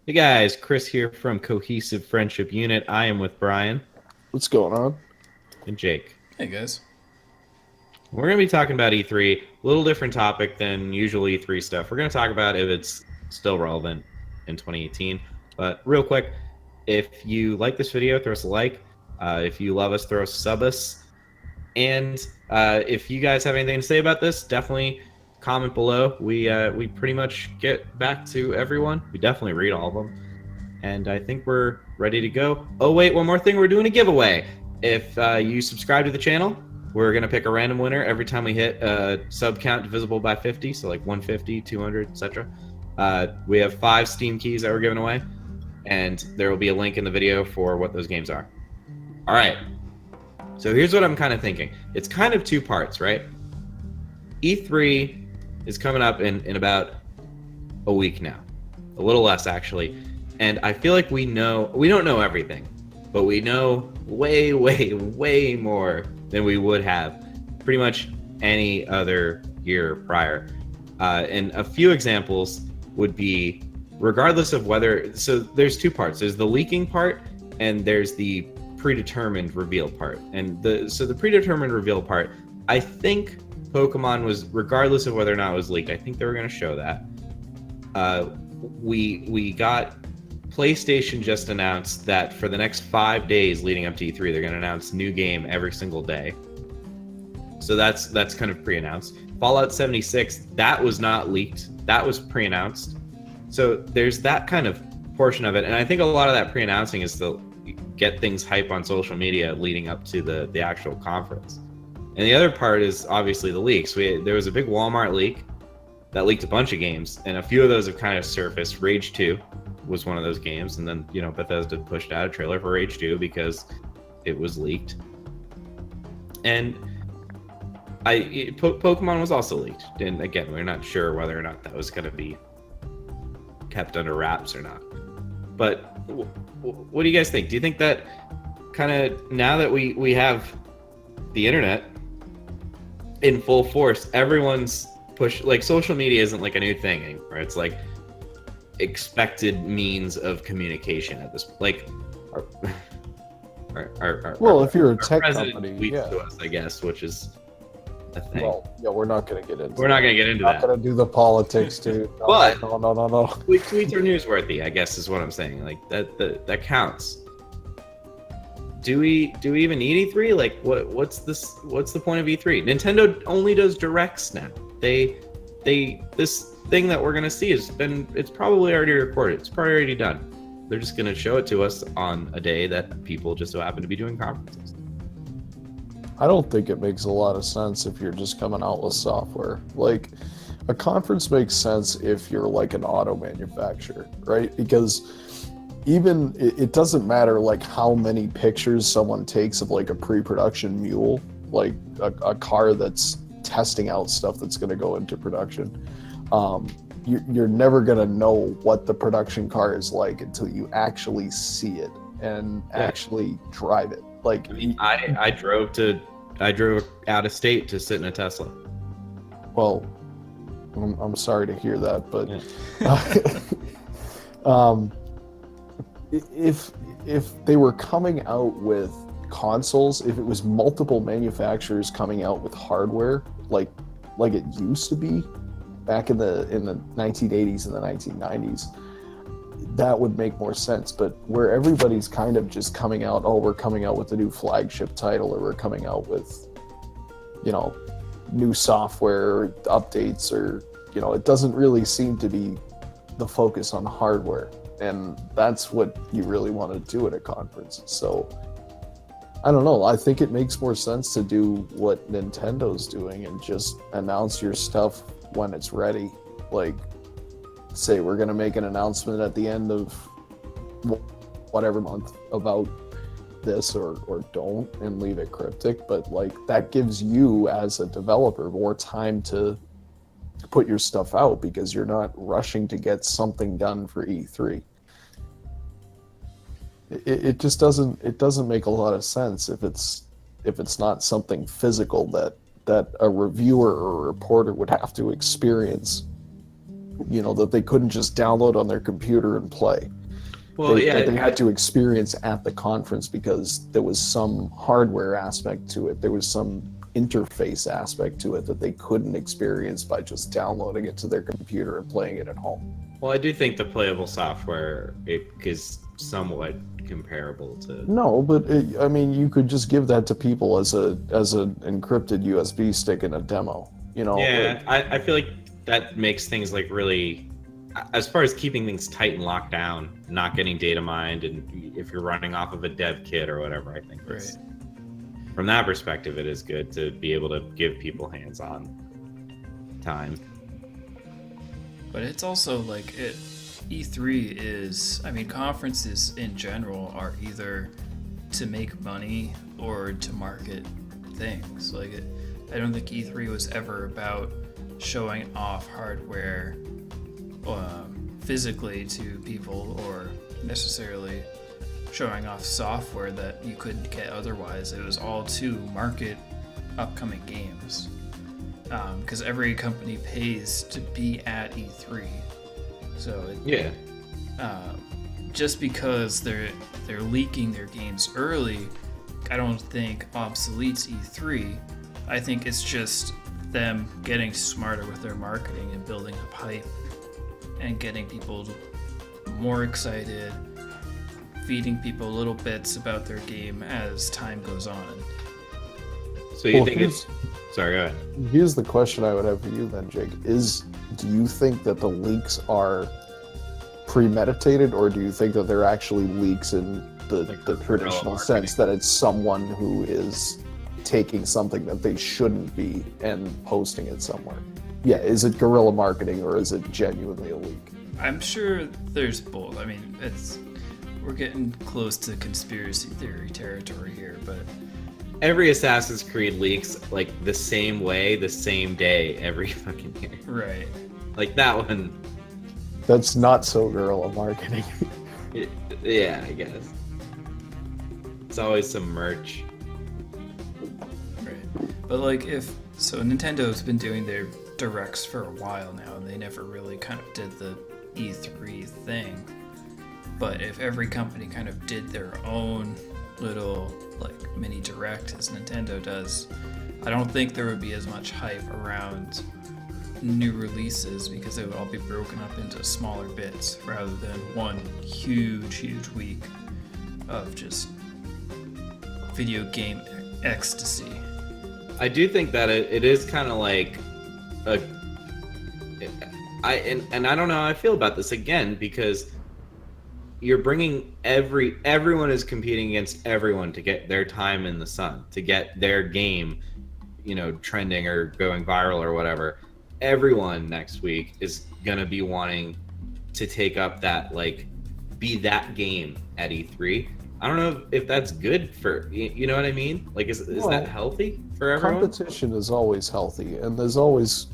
Hey guys, Chris here from Cohesive Friendship Unit. I am with Brian What's going on? and Jake. Hey guys. We're going to be talking about E3, a little different topic than usual E3 stuff. We're going to talk about if it's still relevant in 2018. But real quick, if you like this video, throw us a like. If you love us, throw us a sub us. And if you guys have anything to say about this, definitely comment below. We pretty much get back to everyone. We definitely read all of them. And I think we're ready to go. Oh, wait, one more thing. We're doing a giveaway. If you subscribe to the channel, we're going to pick a random winner every time we hit a sub count divisible by 50. So like 150, 200, etc. We have 5 Steam keys that we're giving away. And there will be a link in the video for what those games are. All right. So here's what I'm kind of thinking. It's kind of 2 parts, right? E3 is coming up in about a week now. A little less, actually. And I feel like we don't know everything, but we know way, way, way more than we would have pretty much any other year prior. And a few examples would be, regardless of whether, so there's 2 parts. There's the leaking part and there's the predetermined reveal part. And the predetermined reveal part, I think Pokemon was, regardless of whether or not it was leaked, I think they were going to show that. We got PlayStation just announced that for the next 5 days leading up to E3, they're going to announce new game every single day. So that's kind of pre-announced. Fallout 76, that was not leaked. That was pre-announced. So there's that kind of portion of it. And I think a lot of that pre-announcing is to get things hype on social media leading up to the actual conference. And the other part is obviously the leaks. There was a big Walmart leak that leaked a bunch of games, and a few of those have kind of surfaced. Rage 2 was one of those games, and then Bethesda pushed out a trailer for Rage 2 because it was leaked. And Pokemon was also leaked, and again, we're not sure whether or not that was going to be kept under wraps or not. But what do you guys think? Do you think that kind of, now that we have the internet in full force, everyone's push, like, social media isn't like a new thing anymore. It's like expected means of communication at this, like, If you're a tech president company, tweets yeah. to us, I guess, which is a thing. Well, yeah, we're not going to get into. We're not going to get into that. Not going to do the politics too. No, But no. tweets are newsworthy, I guess, is what I'm saying. Like that counts. Do we even need E3? Like, what's the point of E3? Nintendo only does directs now. This thing that we're gonna see it's probably already recorded. It's probably already done. They're just gonna show it to us on a day that people just so happen to be doing conferences. I don't think it makes a lot of sense if you're just coming out with software. Like, a conference makes sense if you're like an auto manufacturer, right? Because even it doesn't matter like how many pictures someone takes of like a pre-production mule, like a car that's testing out stuff that's going to go into production. You're never going to know what the production car is like until you actually see it and actually drive it. Like, I drove out of state to sit in a Tesla. well, I'm sorry to hear that, but if they were coming out with consoles, if it was multiple manufacturers coming out with hardware like it used to be back in the 1980s and the 1990s, that would make more sense. But where everybody's kind of just coming out, oh, we're coming out with a new flagship title, or we're coming out with, new software updates, or, it doesn't really seem to be the focus on hardware. And that's what you really want to do at a conference. So I don't know. I think it makes more sense to do what Nintendo's doing and just announce your stuff when it's ready. Like, say we're going to make an announcement at the end of whatever month about this, or don't, and leave it cryptic. But like, that gives you as a developer more time to put your stuff out, because you're not rushing to get something done for E3. It just doesn't make a lot of sense if it's not something physical that a reviewer or a reporter would have to experience that they couldn't just download on their computer and play. Well, That they yeah, had to experience at the conference because there was some hardware aspect to it. There was some interface aspect to it that they couldn't experience by just downloading it to their computer and playing it at home. well, I do think the playable software is somewhat comparable to. No, but I mean, you could just give that to people as an encrypted USB stick in a demo. Yeah, I feel like that makes things like really, as far as keeping things tight and locked down, not getting data mined, and if you're running off of a dev kit or whatever, I think that's, from that perspective, it is good to be able to give people hands-on time. But it's also like E3 is, I mean, conferences in general are either to make money or to market things. Like, I don't think E3 was ever about showing off hardware physically to people or necessarily showing off software that you couldn't get otherwise. It was all to market upcoming games. Because every company pays to be at E3. So just because they're leaking their games early, I don't think obsoletes E3. I think it's just them getting smarter with their marketing and building up hype and getting people more excited, feeding people little bits about their game as time goes on. So you think it's... Sorry, go ahead. Here's the question I would have for you then, Jake. Do you think that the leaks are premeditated, or do you think that they're actually leaks in the traditional sense that it's someone who is taking something that they shouldn't be and posting it somewhere? Yeah, is it guerrilla marketing or is it genuinely a leak? I'm sure there's both. I mean, we're getting close to conspiracy theory territory here, but every Assassin's Creed leaks like the same way, the same day every fucking year. Right. Like that one. That's not so guerrilla marketing. Yeah, I guess. It's always some merch. Right. But like Nintendo's been doing their directs for a while now, and they never really kind of did the E3 thing. But if every company kind of did their own little like mini direct as Nintendo does, I don't think there would be as much hype around new releases because they would all be broken up into smaller bits rather than one huge week of just video game ecstasy. I do think that it is kind of like and I don't know how I feel about this again, because you're bringing everyone is competing against everyone to get their time in the sun, to get their game, trending or going viral or whatever. Everyone next week is gonna be wanting to take up that, like, be that game at E3. I don't know if that's good for, you know what I mean? Like, is that healthy for everyone? Competition is always healthy, and there's always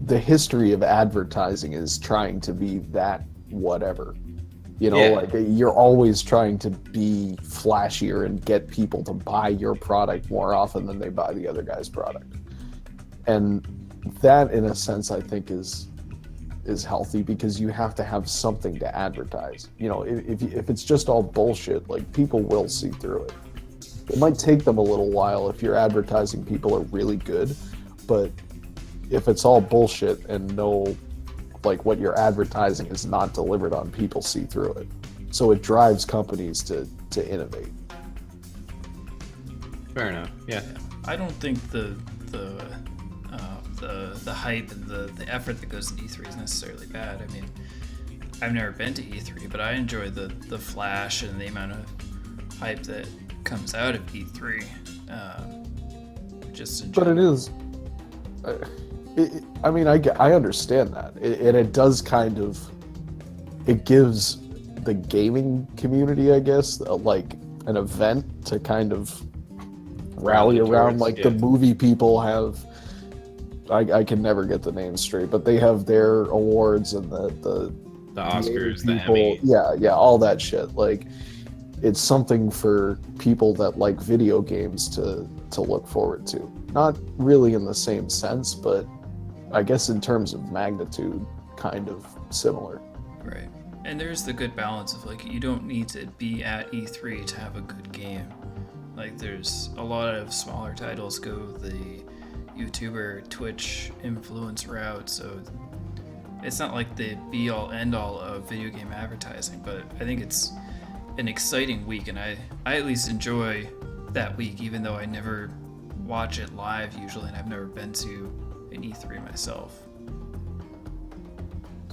the history of advertising is trying to be that whatever. Like you're always trying to be flashier and get people to buy your product more often than they buy the other guy's product. And that, in a sense, I think is healthy because you have to have something to advertise. If it's just all bullshit, like, people will see through it. It might take them a little while if your advertising people are really good, but if it's all bullshit and like what you're advertising is not delivered on, people see through it. So it drives companies to innovate. Fair enough. Yeah. I don't think the hype and the effort that goes to E3 is necessarily bad. I mean, I've never been to E3, but I enjoy the flash and the amount of hype that comes out of E3. But it is. I mean, I understand that, and it does kind of. It gives the gaming community, I guess, like an event to kind of rally around. Like the movie people have. I can never get the names straight, but they have their awards and the Oscars, the Emmy. Yeah, all that shit. Like, it's something for people that like video games to look forward to. Not really in the same sense, but I guess in terms of magnitude, kind of similar. Right. And there's the good balance of like you don't need to be at E3 to have a good game. Like there's a lot of smaller titles go the YouTuber, Twitch influence route, so it's not like the be all end all of video game advertising, but I think it's an exciting week, and I at least enjoy that week, even though I never watch it live usually, and I've never been to an E3 myself.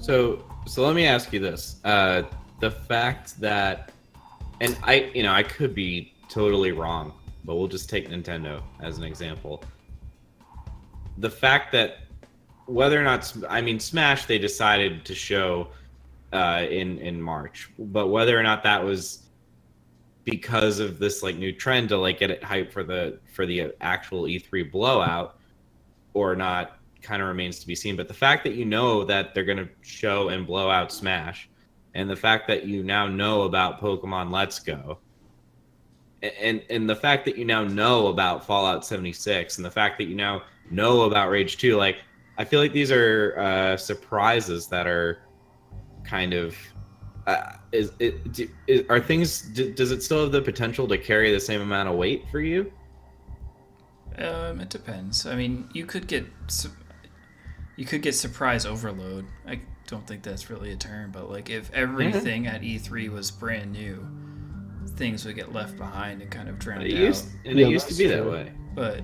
So let me ask you this: the fact that, and I could be totally wrong, but we'll just take Nintendo as an example. The fact that whether or not, I mean, Smash they decided to show in March, but whether or not that was because of this like new trend to like get it hyped for the actual E3 blowout or not kind of remains to be seen. But the fact that you know that they're going to show and blow out Smash, and the fact that you now know about Pokemon Let's Go, and the fact that you now know about Fallout 76, and the fact that you now know about Rage 2, like I feel like these are surprises that are kind of are things, does it still have the potential to carry the same amount of weight for you? It depends. I mean, you could get surprise overload. I don't think that's really a term, but like if everything at E3 was brand new, things would get left behind and kind of drowned out. It used to be that way. But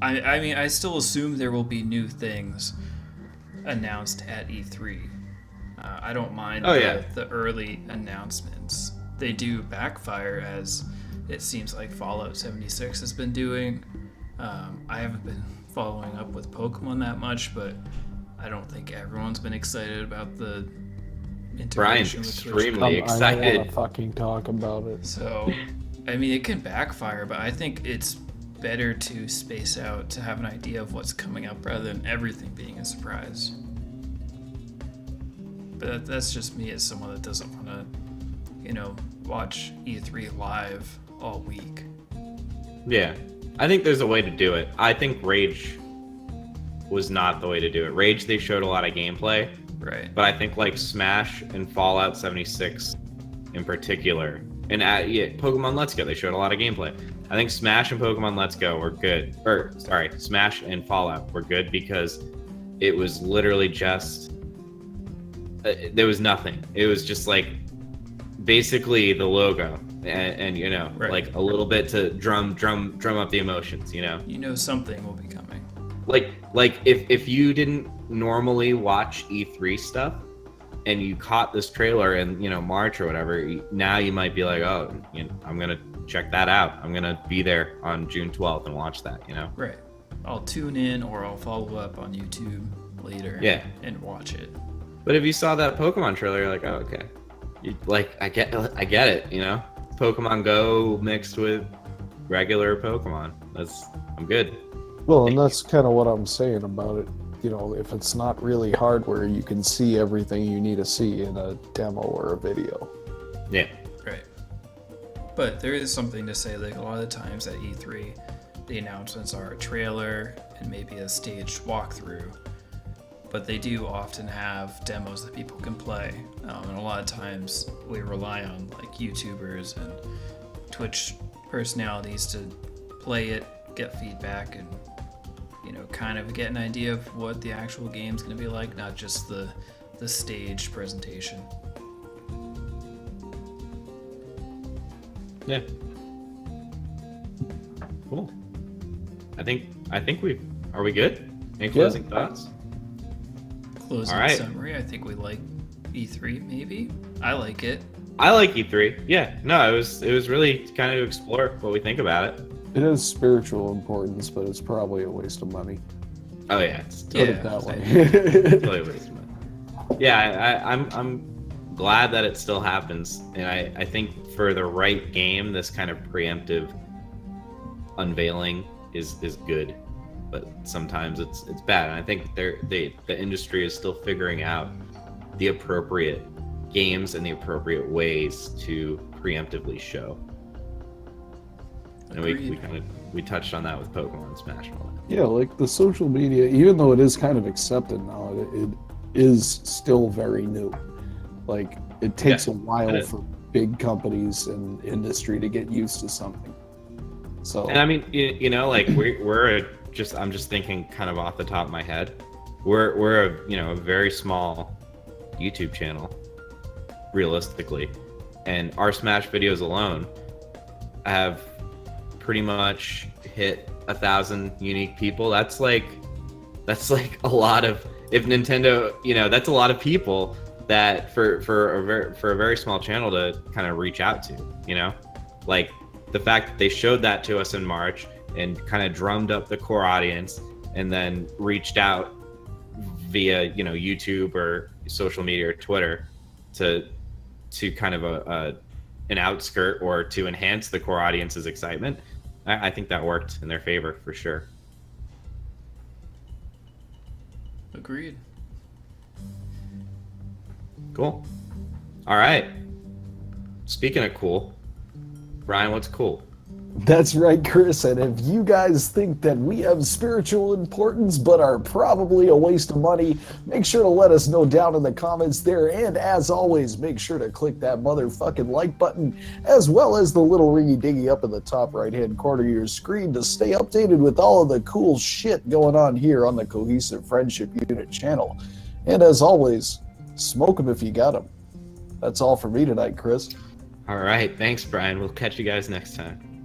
I mean, I still assume there will be new things announced at E3. I don't mind the early announcements. They do backfire, as it seems like Fallout 76 has been doing. I haven't been following up with Pokemon that much, but I don't think everyone's been excited about the integration Brian's with Twitch. extremely I excited. don't want to fucking talk about it. So, I mean, it can backfire, but I think it's better to space out to have an idea of what's coming up rather than everything being a surprise. But that's just me as someone that doesn't want to, watch E3 live all week. Yeah, I think there's a way to do it. I think Rage was not the way to do it. Rage, they showed a lot of gameplay, Right. but I think like Smash and Fallout 76 in particular, and Pokemon Let's Go, they showed a lot of gameplay. I think Smash and Pokemon Let's Go were good. Smash and Fallout were good because it was literally just there was nothing. It was just like basically the logo and Right. like a little bit to drum up the emotions, Something will be coming. like if you didn't normally watch E3 stuff and you caught this trailer in March or whatever, now you might be like, oh, I'm gonna check that out. I'm gonna be there on June 12th and watch that. Right. I'll tune in or I'll follow up on YouTube later. Yeah. And watch it. But if you saw that Pokemon trailer, you're like, oh, okay. I get it. Pokemon Go mixed with regular Pokemon. I'm good. Well, and that's kind of what I'm saying about it. If it's not really hardware, you can see everything you need to see in a demo or a video. Yeah. Right. But there is something to say, like a lot of the times at E3, the announcements are a trailer and maybe a staged walkthrough. But they do often have demos that people can play. And a lot of times we rely on like YouTubers and Twitch personalities to play it, get feedback, and kind of get an idea of what the actual game's going to be like, not just the staged presentation. Yeah. Cool. I think are we good? Any closing thoughts? Closing All right. summary, I think we like E3 maybe. I like it. I like E3. Yeah. No, it was really kind of to explore what we think about it. It has spiritual importance, but it's probably a waste of money. Oh yeah, it's Put totally, it that way. totally a waste of money. Yeah, I'm glad that it still happens, and I think for the right game, this kind of preemptive unveiling is good, but sometimes it's bad. And I think the industry is still figuring out the appropriate games and the appropriate ways to preemptively show. And we touched on that with Pokemon Smash and all that. Yeah, like the social media, even though it is kind of accepted now, is still very new. Like, it takes Yeah, a while it is. for big companies and industry to get used to something. So And I mean, like I'm just thinking kind of off the top of my head. We're a very small YouTube channel, realistically, and our Smash videos alone have pretty much hit 1,000 unique people. That's like a lot of, if Nintendo, that's a lot of people that for a very small channel to kind of reach out to, like the fact that they showed that to us in March and kind of drummed up the core audience and then reached out via YouTube or social media or Twitter to kind of an outskirt or to enhance the core audience's excitement. I think that worked in their favor for sure. Agreed. Cool. All right. Speaking of cool, Brian, what's cool? that's right, Chris. And if you guys think that we have spiritual importance but are probably a waste of money, make sure to let us know down in the comments there. And as always, make sure to click that motherfucking like button, as well as the little ringy dingy up in the top right hand corner of your screen to stay updated with all of the cool shit going on here on the Cohesive Friendship Unit channel. And as always, smoke them if you got them. That's all for me tonight, Chris. All right. Thanks, Brian. We'll catch you guys next time.